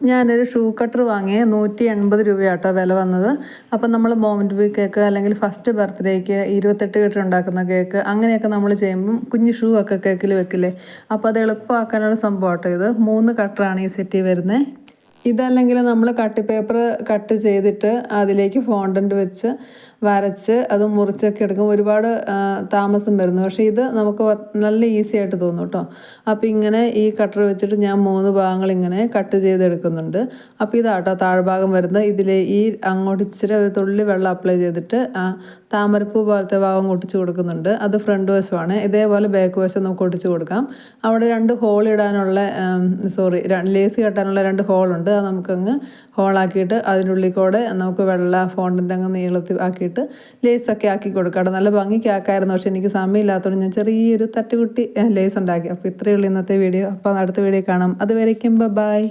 ഞാനൊരു shoe cutter വാങ്ങിയ 180 രൂപയാട്ടോ വില വന്നത്. അപ്പം നമ്മൾ മോമെൻ്റ് ബി കേക്ക് അല്ലെങ്കിൽ ഫസ്റ്റ് ബർത്ത്ഡേക്ക് 28 കെട്ട് ഉണ്ടാക്കുന്ന കേക്ക് അങ്ങനെയൊക്കെ നമ്മൾ ചെയ്യുമ്പം കുഞ്ഞു ഷൂ ഒക്കെ കേക്കിൽ വെക്കില്ലേ. അപ്പോൾ അത് എളുപ്പമാക്കാനുള്ള സംഭവം കേട്ടോ ഇത്. 3 കട്ടറാണ് ഈ സെറ്റിൽ വരുന്നത്. ഇതല്ലെങ്കിൽ നമ്മൾ കട്ടി പേപ്പർ കട്ട് ചെയ്തിട്ട് അതിലേക്ക് ഫോണ്ടൻറ്റ് വെച്ച് വരച്ച് അത് മുറിച്ചൊക്കെ എടുക്കും. ഒരുപാട് താമസം വരുന്നു. പക്ഷേ ഇത് നമുക്ക് നല്ല ഈസി ആയിട്ട് തോന്നും കേട്ടോ. അപ്പോൾ ഇങ്ങനെ ഈ കട്ടർ വെച്ചിട്ട് ഞാൻ 3 ഭാഗങ്ങൾ ഇങ്ങനെ കട്ട് ചെയ്തെടുക്കുന്നുണ്ട്. അപ്പോൾ ഇതാട്ടോ താഴ്ഭാഗം വരുന്നത്. ഇതിൽ ഈ അങ്ങോട്ട് ഇച്ചിരി ഒരു തുള്ളി വെള്ളം അപ്ലൈ ചെയ്തിട്ട് താമരപ്പൂ പോലത്തെ ഭാഗം ഒട്ടിച്ച് കൊടുക്കുന്നുണ്ട്. അത് ഫ്രണ്ട് വശമാണ്. ഇതേപോലെ ബാക്ക് വശം നമുക്ക് ഒട്ടിച്ച് കൊടുക്കാം. അവിടെ 2 ഹോൾ ഇടാനുള്ള ലേസ് കെട്ടാനുള്ള 2 ഹോളുണ്ട്. അത് നമുക്കങ്ങ് ഹോളാക്കിയിട്ട് അതിനുള്ളിൽ കൂടെ നമുക്ക് വെള്ള ഫോണ്ടിൻ്റെ അങ്ങ് നീളത്തിൽ ആക്കിയിട്ട് ലേസൊക്കെ ആക്കി കൊടുക്കാം. നല്ല ഭംഗിക്ക് ആക്കായിരുന്നു. പക്ഷേ എനിക്ക് സമയമില്ലാത്തതുകൊണ്ട് ഞാൻ ചെറിയൊരു തട്ടുകുട്ടി ലേസ് ഉണ്ടാക്കി. അപ്പോൾ ഇത്രയേ ഉള്ളൂ ഇന്നത്തെ വീഡിയോ. അപ്പോൾ അടുത്ത വീഡിയോ കാണാം. അതുവരേക്കും ബൈ.